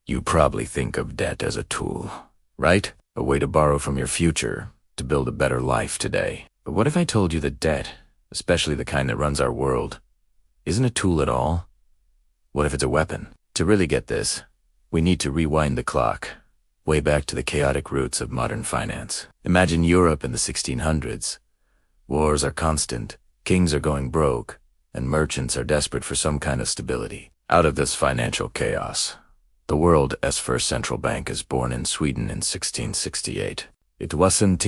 You probably think of debt as a tool, right? A way to borrow from your future to build a better life today. But what if I told you that debt, especially the kind that runs our world, isn't a tool at all? What if it's a weapon? To really get this, we need to rewind the clock, way back to the chaotic roots of modern finance. Imagine Europe in the 1600s. Wars are constant, kings are going broke, and merchants are desperate for some kind of stability. Out of this financial chaos, the world's first central bank is born in Sweden in 1668. It wasn't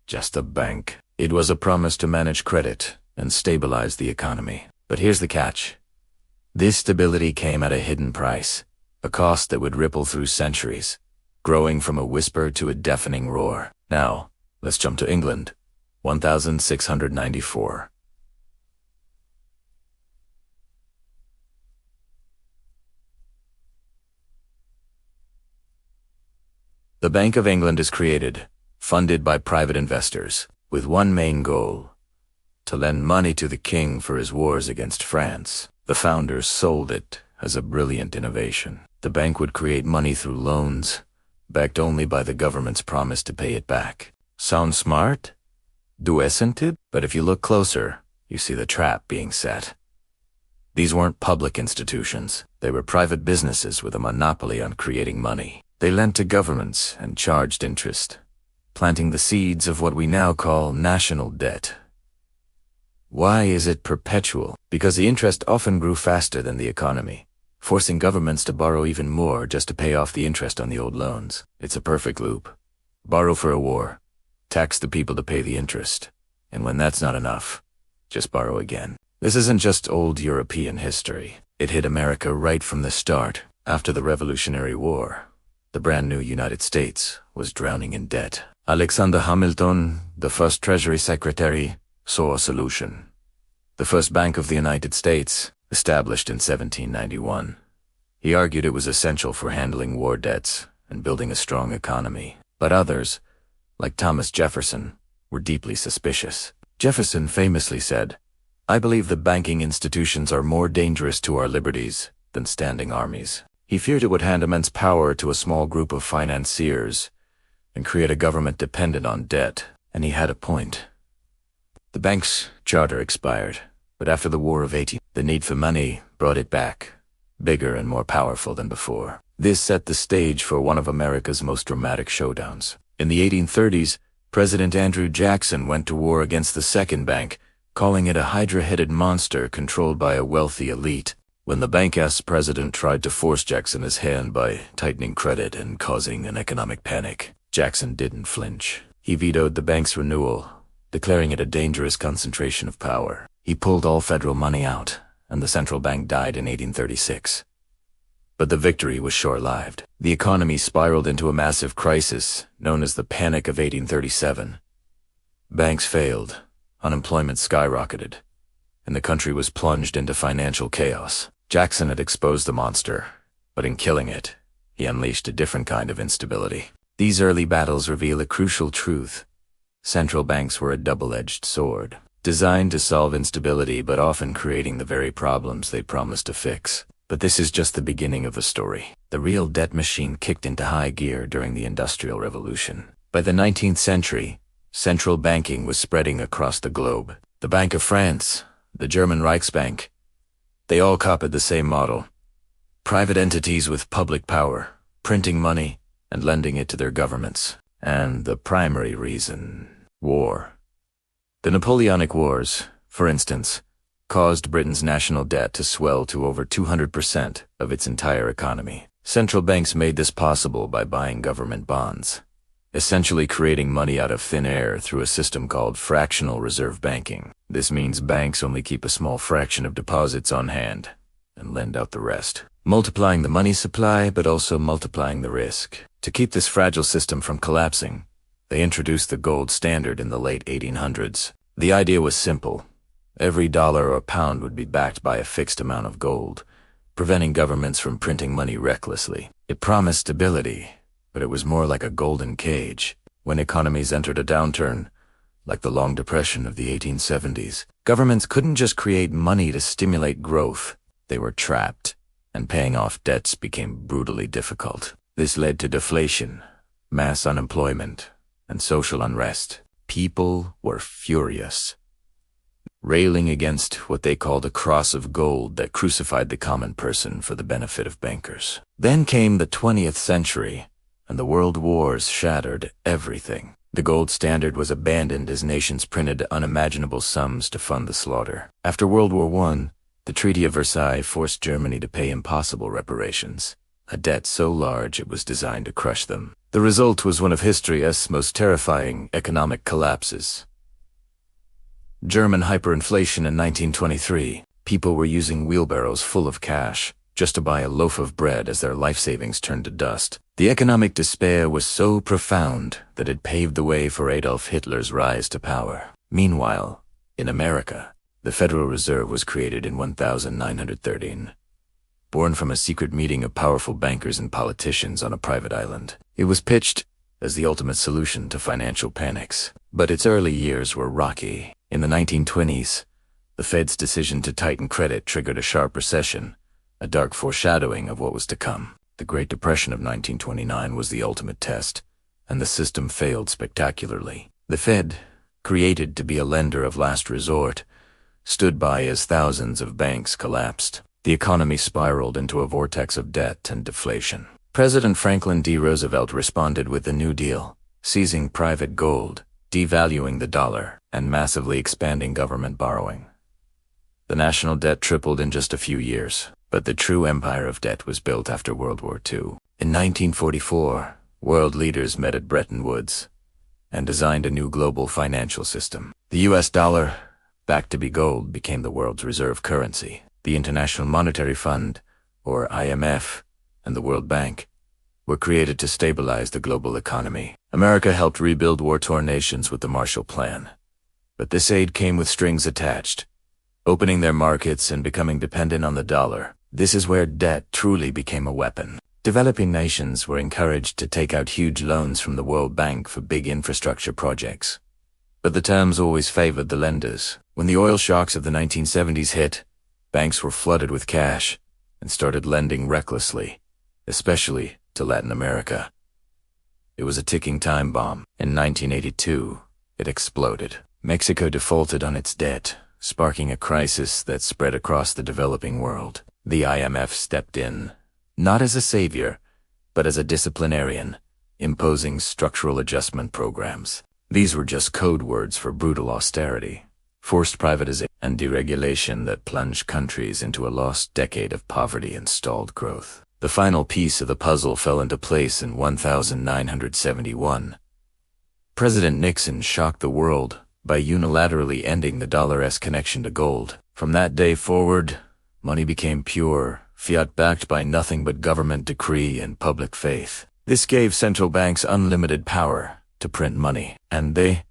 just a bank. It was a promise to manage credit and stabilize the economy. But here's the catch. This stability came at a hidden price, a cost that would ripple through centuries, growing from a whisper to a deafening roar. Now, let's jump to England, 1694. The Bank of England is created, funded by private investors, with one main goal: to lend money to the king for his wars against France. The founders sold it as a brilliant innovation. The bank would create money through loans, backed only by the government's promise to pay it back. Sound smart? Doesn't it? But if you look closer, you see the trap being set. These weren't public institutions. They were private businesses with a monopoly on creating money. They lent to governments and charged interest, planting the seeds of what we now call national debt. Why is it perpetual? Because the interest often grew faster than the economy, forcing governments to borrow even more just to pay off the interest on the old loans. It's a perfect loop. Borrow for a war, tax the people to pay the interest, and when that's not enough, just borrow again. This isn't just old European history. It hit America right from the start. After the Revolutionary War, the brand new United States was drowning in debt. Alexander Hamilton, the first Treasury Secretary, saw a solution. The first Bank of the United States, established in 1791. He argued it was essential for handling war debts and building a strong economy. But others, like Thomas Jefferson, were deeply suspicious. Jefferson famously said, "I believe the banking institutions are more dangerous to our liberties than standing armies." He feared it would hand immense power to a small group of financiers and create a government dependent on debt. And he had a point. The bank's charter expired, but after the War of 18, the need for money brought it back, bigger and more powerful than before. This set the stage for one of America's most dramatic showdowns. In the 1830s, President Andrew Jackson went to war against the Second Bank, calling it a hydra-headed monster controlled by a wealthy elite. When the bank's president tried to force Jackson's hand by tightening credit and causing an economic panic, Jackson didn't flinch. He vetoed the bank's renewal, declaring it a dangerous concentration of power. He pulled all federal money out, and the central bank died in 1836. But the victory was short-lived. The economy spiraled into a massive crisis known as the Panic of 1837. Banks failed, unemployment skyrocketed, and the country was plunged into financial chaos. Jackson had exposed the monster, but in killing it, he unleashed a different kind of instability. These early battles reveal a crucial truth. Central banks were a double-edged sword, designed to solve instability but often creating the very problems they promised to fix. But this is just the beginning of the story. The real debt machine kicked into high gear during the Industrial Revolution. By the 19th century, central banking was spreading across the globe. The Bank of France, the German Reichsbank, they all copied the same model. Private entities with public power, printing money and lending it to their governments. And the primary reason: war. The Napoleonic Wars, for instance, caused Britain's national debt to swell to over 200% of its entire economy. Central banks made this possible by buying government bonds, essentially creating money out of thin air through a system called fractional reserve banking. This means banks only keep a small fraction of deposits on hand and lend out the rest, multiplying the money supply but also multiplying the risk. To keep this fragile system from collapsing, they introduced the gold standard in the late 1800s. The idea was simple. Every dollar or pound would be backed by a fixed amount of gold, preventing governments from printing money recklessly. It promised stability, but it was more like a golden cage. When economies entered a downturn, like the Long Depression of the 1870s, governments couldn't just create money to stimulate growth. They were trapped, and paying off debts became brutally difficult. This led to deflation, mass unemployment, and social unrest. People were furious, railing against what they called a cross of gold that crucified the common person for the benefit of bankers. Then came the 20th century, and the world wars shattered everything. The gold standard was abandoned as nations printed unimaginable sums to fund the slaughter. After World War I, the Treaty of Versailles forced Germany to pay impossible reparations, a debt so large it was designed to crush them. The result was one of history's most terrifying economic collapses. German hyperinflation in 1923. People were using wheelbarrows full of cash just to buy a loaf of bread as their life savings turned to dust. The economic despair was so profound that it paved the way for Adolf Hitler's rise to power. Meanwhile, in America, the Federal Reserve was created in 1913. Born from a secret meeting of powerful bankers and politicians on a private island, it was pitched as the ultimate solution to financial panics. But its early years were rocky. In the 1920s, the Fed's decision to tighten credit triggered a sharp recession, a dark foreshadowing of what was to come. The Great Depression of 1929 was the ultimate test, and the system failed spectacularly. The Fed, created to be a lender of last resort, stood by as thousands of banks collapsed. The economy spiraled into a vortex of debt and deflation. President Franklin D. Roosevelt responded with the New Deal, seizing private gold, devaluing the dollar, and massively expanding government borrowing. The national debt tripled in just a few years, but the true empire of debt was built after World War II. In 1944, world leaders met at Bretton Woods and designed a new global financial system. The US dollar, backed to be gold, became the world's reserve currency. The International Monetary Fund, or IMF, and the World Bank were created to stabilize the global economy. America helped rebuild war-torn nations with the Marshall Plan. But this aid came with strings attached, opening their markets and becoming dependent on the dollar. This is where debt truly became a weapon. Developing nations were encouraged to take out huge loans from the World Bank for big infrastructure projects. But the terms always favored the lenders. When the oil shocks of the 1970s hit, banks were flooded with cash and started lending recklessly, especially to Latin America. It was a ticking time bomb. In 1982, it exploded. Mexico defaulted on its debt, sparking a crisis that spread across the developing world. The IMF stepped in, not as a savior, but as a disciplinarian, imposing structural adjustment programs. These were just code words for brutal austerity, forced privatization, and deregulation that plunged countries into a lost decade of poverty and stalled growth. The final piece of the puzzle fell into place in 1971. President Nixon shocked the world by unilaterally ending the dollar's connection to gold. From that day forward, money became pure, fiat backed by nothing but government decree and public faith. This gave central banks unlimited power to print money, and they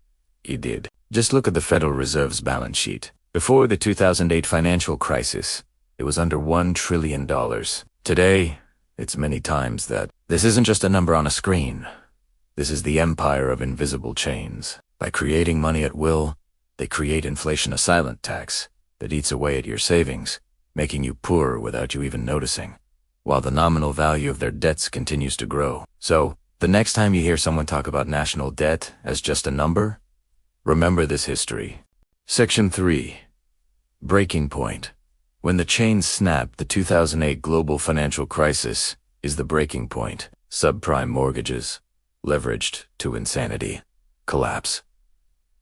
did. Just look at the Federal Reserve's balance sheet. Before the 2008 financial crisis, it was under $1 trillion. Today, it's many times that. This isn't just a number on a screen. This is the empire of invisible chains. By creating money at will, they create inflation, a silent tax that eats away at your savings, making you poorer without you even noticing, while the nominal value of their debts continues to grow. So, the next time you hear someone talk about national debt as just a number, remember this history. Section 3. Breaking point. When the chains snapped, the 2008 global financial crisis is the breaking point. Subprime mortgages, leveraged to insanity, collapse.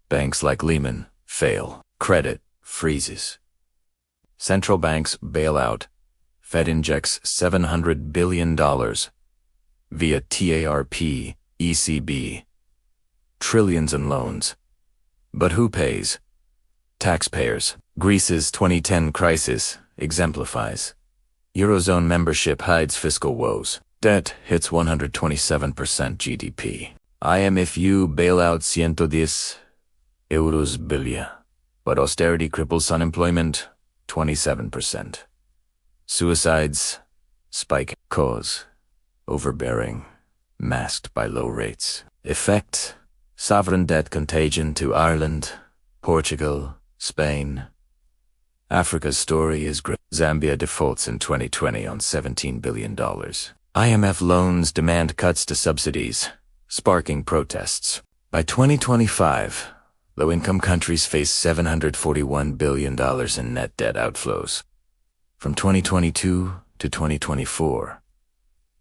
Banks like Lehman fail. Credit freezes. Central banks bail out. Fed injects $700 billion via TARP, ECB. Trillions in loans. But who pays? Taxpayers. Greece's 2010 crisis exemplifies. Eurozone membership hides fiscal woes. Debt hits 127% GDP. IMF bail out 110 euros billion. But austerity cripples unemployment 27%. Suicides spike. Cause overbearing, masked by low rates. Effect: sovereign debt contagion to Ireland, Portugal, Spain. Africa's story is grim. Zambia defaults in 2020 on $17 billion. IMF loans demand cuts to subsidies, sparking protests. By 2025, low-income countries face $741 billion in net debt outflows. From 2022 to 2024,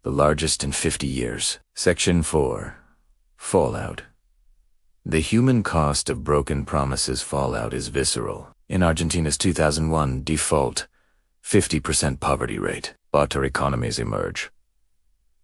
the largest in 50 years. Section 4. Fallout. The human cost of broken promises. Fallout is visceral. In Argentina's 2001 default, 50% poverty rate. Water economies emerge.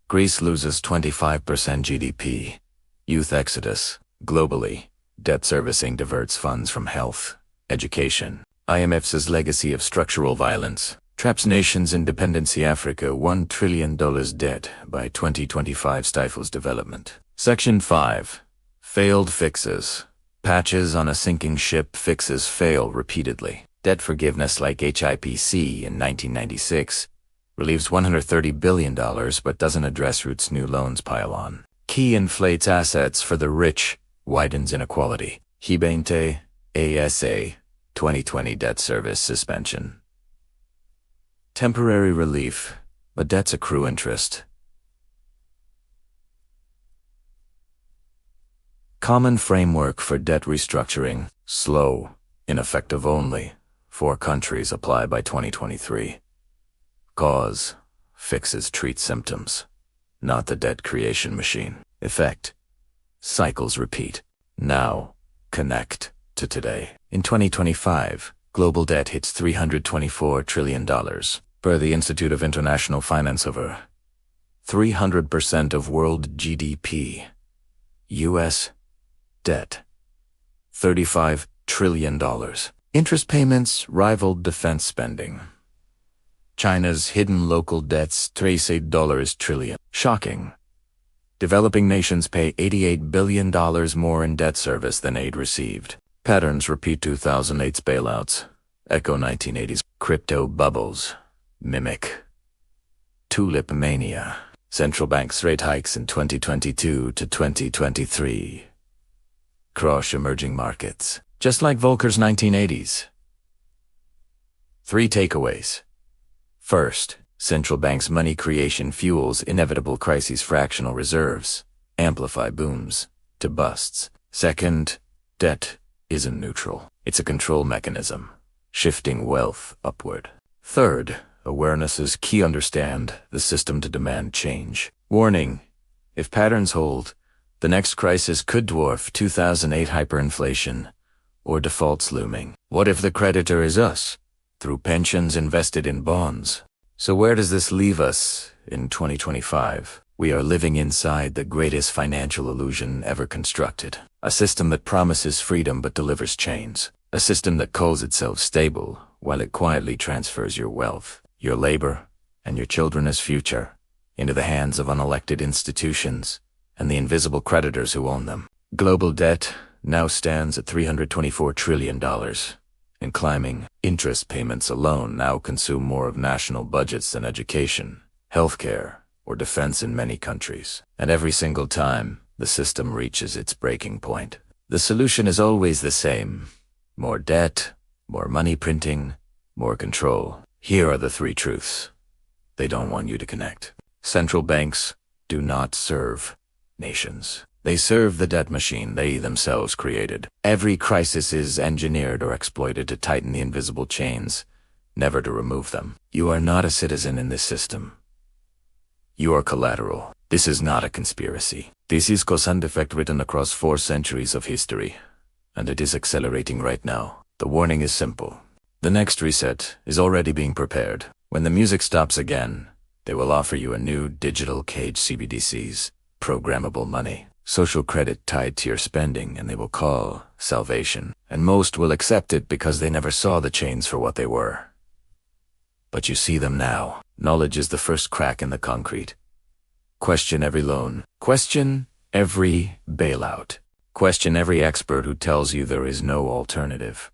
Greece loses 25% GDP. Youth exodus. Globally, debt servicing diverts funds from health, education. IMF's legacy of structural violence traps nations in dependency. Africa $1 trillion debt by 2025 stifles development. Section 5. Failed fixes. Patches on a sinking ship. Fixes fail repeatedly. Debt forgiveness like HIPC in 1996 relieves $130 billion but doesn't address roots. New loans pile on. Key inflates assets for the rich, widens inequality. Hibente, ASA, 2020 debt service suspension. Temporary relief, but debts accrue interest. Common framework for debt restructuring. Slow, ineffective only. 4 countries apply by 2023. Cause. Fixes treat symptoms, not the debt creation machine. Effect. Cycles repeat. Now, connect to today. In 2025, global debt hits $324 trillion. Per the Institute of International Finance, over 300% of world GDP. U.S. debt. $35 trillion. Interest payments rivaled defense spending. China's hidden local debts $13 trillion. Shocking. Developing nations pay $88 billion more in debt service than aid received. Patterns repeat. 2008's bailouts. Echo 1980s. Crypto bubbles. Mimic. Tulip mania. Central banks rate hikes in 2022 to 2023. Crush emerging markets. Just like Volcker's 1980s. 3 takeaways. First, central banks' money creation fuels inevitable crises. Fractional reserves amplify booms to busts. Second, debt isn't neutral. It's a control mechanism, shifting wealth upward. Third, awareness is key. Understand the system to demand change. Warning: if patterns hold, the next crisis could dwarf 2008 hyperinflation or defaults looming. What if the creditor is us, through pensions invested in bonds? So where does this leave us in 2025? We are living inside the greatest financial illusion ever constructed. A system that promises freedom but delivers chains. A system that calls itself stable while it quietly transfers your wealth, your labor, and your children's future into the hands of unelected institutions and the invisible creditors who own them. Global debt now stands at $324 trillion and climbing. Interest payments alone now consume more of national budgets than education, healthcare, or defense in many countries. And every single time, the system reaches its breaking point. The solution is always the same: more debt, more money printing, more control. Here are the 3 truths they don't want you to connect. Central banks do not serve nations. They serve the debt machine they themselves created. Every crisis is engineered or exploited to tighten the invisible chains, never to remove them. You are not a citizen in this system. You are collateral. This is not a conspiracy. This is cause and effect written across 4 centuries of history, and it is accelerating right now. The warning is simple. The next reset is already being prepared. When the music stops again, they will offer you a new digital cage. CBDCs, programmable money, social credit tied to your spending, and they will call salvation. And most will accept it because they never saw the chains for what they were. But you see them now. Knowledge is the first crack in the concrete. Question every loan. Question every bailout. Question every expert who tells you there is no alternative.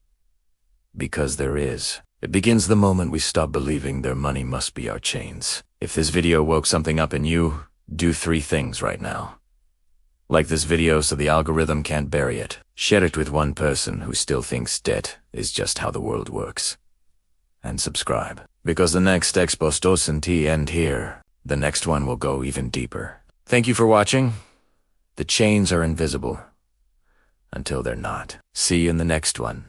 Because there is. It begins the moment we stop believing their money must be our chains. If this video woke something up in you, do 3 things right now. Like this video so the algorithm can't bury it. Share it with one person who still thinks debt is just how the world works. and subscribe. Because the next Exposé doesn't end here. The next one will go even deeper. Thank you for watching. The chains are invisible until they're not. See you in the next one.